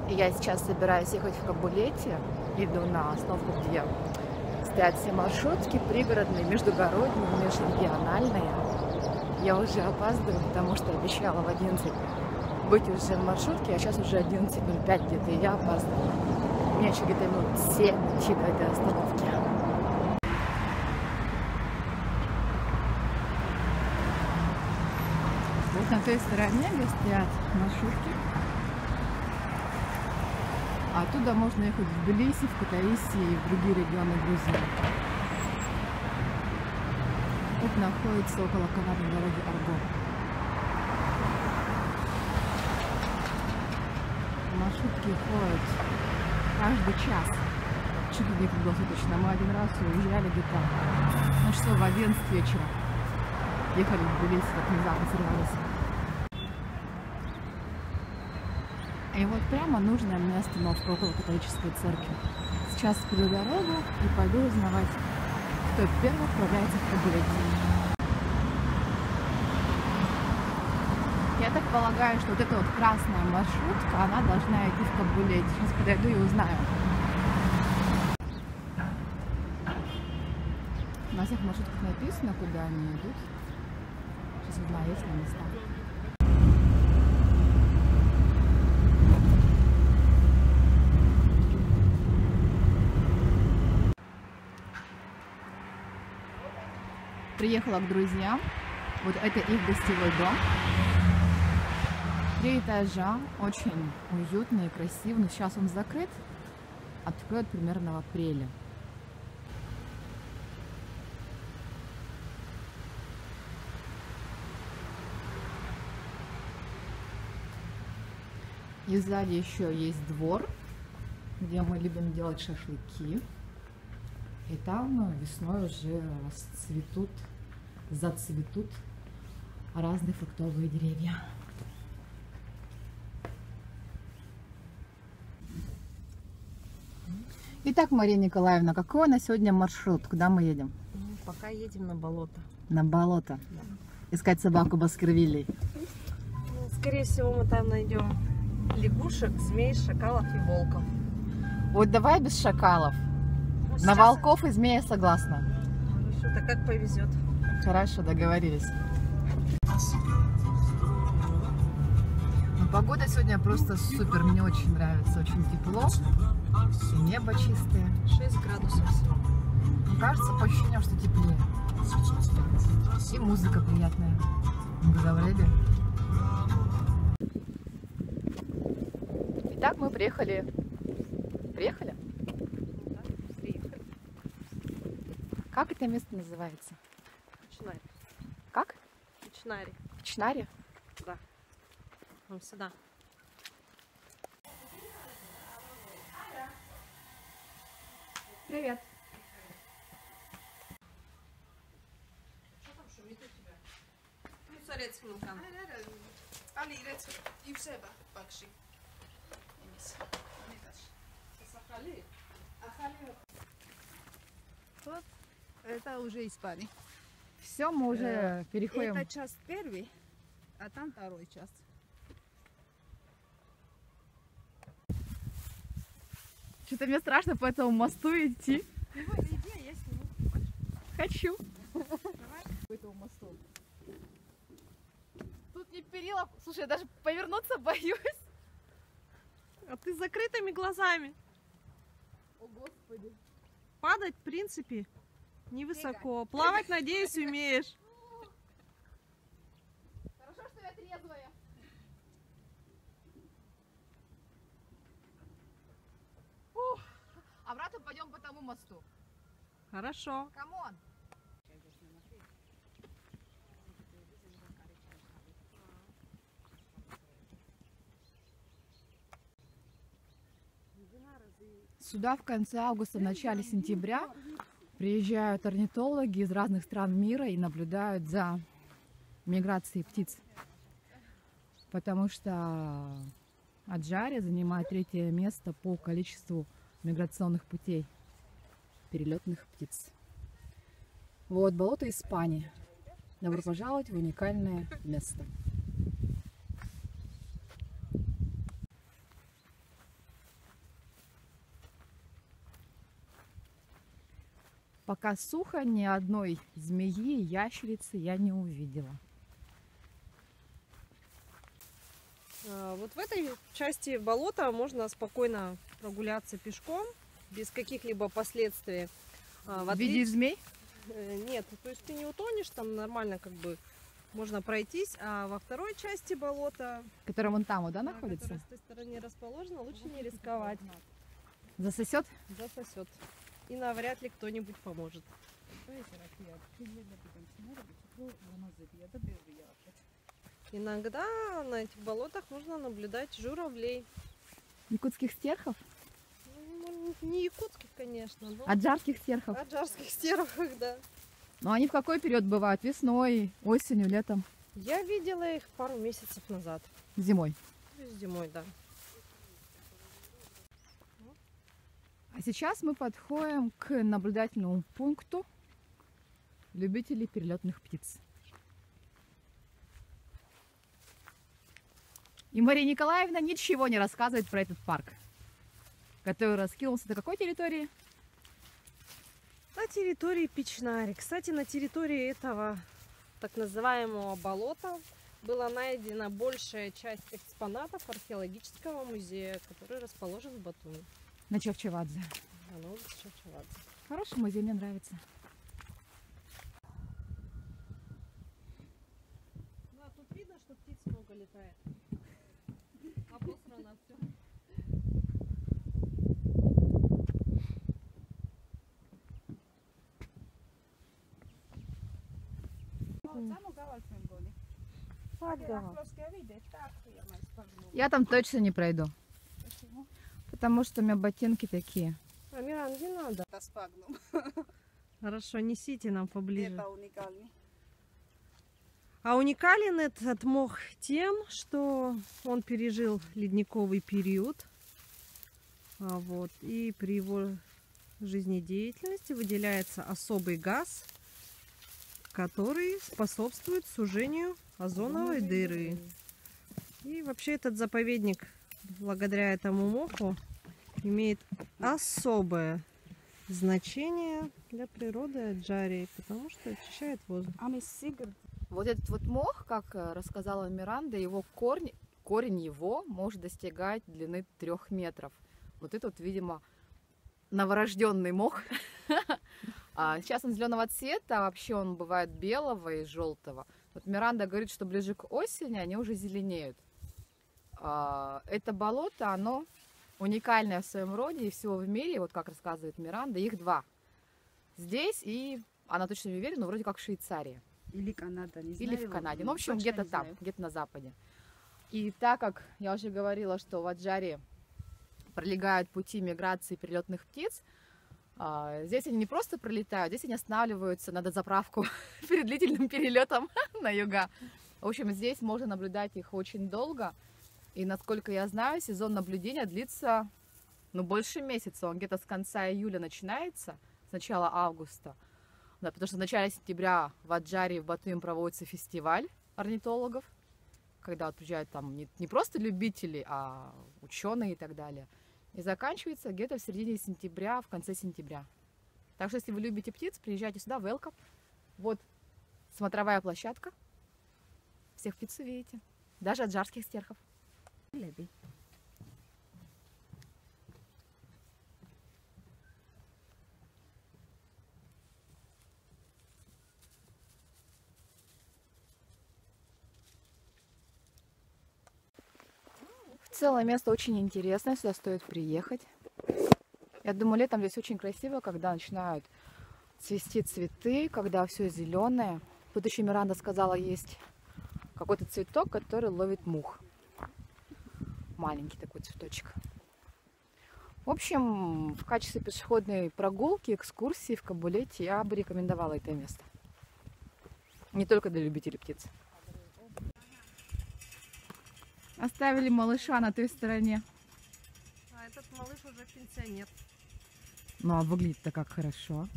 И я сейчас собираюсь ехать в Кабулете. Иду на остановку, где стоят все маршрутки, пригородные, междугородние, межрегиональные. Я уже опаздываю, потому что обещала в 11 быть уже в маршрутке, а сейчас уже 11:05 где-то, и я опаздываю. Мне еще где-то минут 7 идти до этой остановки. Вот на той стороне, где стоят маршрутки, оттуда можно ехать в Тбилиси, в Кутаиси и в другие регионы Грузии. Тут находится около канатной дороги Арго. Маршрутки ходят каждый час, чуть ли не круглосуточно. Мы один раз уезжали где-то на часов в 11 вечера. Ехали в Тбилиси, как внезапно сорвались. И вот прямо нужная мне остановка около католической церкви. Сейчас перейду дорогу и пойду узнавать, кто первый отправляется в Кабулет. Я так полагаю, что вот эта вот красная маршрутка, она должна идти в Кабулет. Сейчас подойду и узнаю. На всех маршрутках написано, куда они идут. Сейчас узнаю, есть ли места. Приехала к друзьям. Вот это их гостевой дом. 3 этажа, очень уютный и красивый. Но сейчас он закрыт. Откроют примерно в апреле. И сзади еще есть двор, где мы любим делать шашлыки. И там весной уже расцветут, зацветут разные фруктовые деревья. Итак, Мария Николаевна, какой у нас сегодня маршрут? Куда мы едем? Пока едем на болото. На болото? Да. Искать собаку Баскервилей? Скорее всего, мы там найдем лягушек, змей, шакалов и волков. Вот давай без шакалов. Ну, сейчас... На волков и змея согласна. Что-то как повезет. Хорошо, договорились. Ну, погода сегодня просто супер, мне очень нравится, очень тепло. И небо чистое. 6 градусов всего. Ну, кажется, по ощущениям, что теплее. И музыка приятная. Вы говорили? Итак, мы приехали. Приехали? Да, приехали. Как это место называется? Кочнари. Как? Кочнари. Кочнари? Да. Вон сюда. Привет. Что там шумит у тебя? Ну, царец Милкан. Ali reći i u seba bakši. Вот это уже Испания. Все, мы уже переходим. Это часть первый, а там второй час. Что-то мне страшно по этому мосту идти. Иди, я сниму. Хочу. Давай. По этому мосту. Тут не перила. Слушай, я даже повернуться боюсь. А ты с закрытыми глазами. О, Господи. Падать, в принципе, невысоко. Плавать, надеюсь, умеешь. Хорошо, что я трезвая. Ух. Обратно пойдем по тому мосту. Хорошо. Камон. Сюда в конце августа, в начале сентября приезжают орнитологи из разных стран мира и наблюдают за миграцией птиц. Потому что Аджария занимает 3-е место по количеству миграционных путей перелетных птиц. Вот болото Испании. Добро пожаловать в уникальное место. Пока сухо, ни одной змеи, ящерицы я не увидела. Вот в этой части болота можно спокойно прогуляться пешком, без каких-либо последствий. В виде змей? Нет, то есть ты не утонешь, там нормально как бы можно пройтись, а во второй части болота, Которая вон там, да, находится? которая с той стороны расположена, лучше не рисковать. Засосет? Засосет. И навряд ли кто-нибудь поможет. Иногда на этих болотах можно наблюдать журавлей. Якутских стерхов? Ну, не якутских, конечно, но Аджарских стерхов? аджарских стервых, да. Но они в какой период бывают? Весной, осенью, летом, Я видела их пару месяцев назад. зимой? То есть зимой, да. А сейчас мы подходим к наблюдательному пункту любителей перелетных птиц. И Мария Николаевна ничего не рассказывает про этот парк, который раскинулся на какой территории? На территории Печнари. Кстати, на территории этого так называемого болота была найдена большая часть экспонатов археологического музея, который расположен в Батуми. На Чавчавадзе. На улице Чавчавадзе. Хороший музей, мне нравится. Да, тут видно, что птиц много летает. Обосрано все. Я там точно не пройду. Потому что у меня ботинки такие. А, Миран, не надо. Да спагнум. Хорошо, несите нам поближе. Это уникальный. А уникален этот мох тем, что он пережил ледниковый период. Вот, и при его жизнедеятельности выделяется особый газ, который способствует сужению озоновой дыры. И вообще этот заповедник, благодаря этому моху, имеет особое значение для природы Аджарии, потому что очищает воздух. Вот этот вот мох, как рассказала Миранда, его корень его может достигать длины 3 метров. Вот это вот, видимо, новорожденный мох. Сейчас он зеленого цвета, а вообще он бывает белого и желтого. Вот Миранда говорит, что ближе к осени они уже зеленеют. Это болото, оно уникальное в своем роде и всего в мире, вот как рассказывает Миранда, их 2. Здесь и, она точно не уверена, но вроде как в Швейцарии. Или Канада, не знаю. Или в Канаде. Ну, в общем, Точно где-то не там, знаю. где-то на западе. И так как я уже говорила, что в Аджаре пролегают пути миграции перелетных птиц, здесь они не просто пролетают, здесь они останавливаются на дозаправку перед длительным перелетом на юга. В общем, здесь можно наблюдать их очень долго. И, насколько я знаю, сезон наблюдения длится, больше месяца. Он где-то с конца июля начинается, с начала августа. Да, потому что в начале сентября в Аджаре, в Батуми проводится фестиваль орнитологов, когда вот приезжают там не просто любители, а ученые и так далее. И заканчивается где-то в середине сентября, в конце сентября. Так что, если вы любите птиц, приезжайте сюда, welcome. Вот смотровая площадка. Всех птиц увидите. Даже аджарских стерхов. В целом место очень интересное, сюда стоит приехать. Я думаю, летом здесь очень красиво, когда начинают цвести цветы, когда все зеленое. Тут еще Миранда сказала, есть какой-то цветок, который ловит мух. Маленький такой цветочек. В общем, в качестве пешеходной прогулки, экскурсии в Кабулете я бы рекомендовала это место. Не только для любителей птиц. Оставили малыша на той стороне. А этот малыш уже пенсионер. Ну, а выглядит-то как хорошо.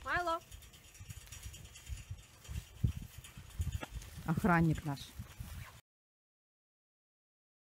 Майло! Охранник наш.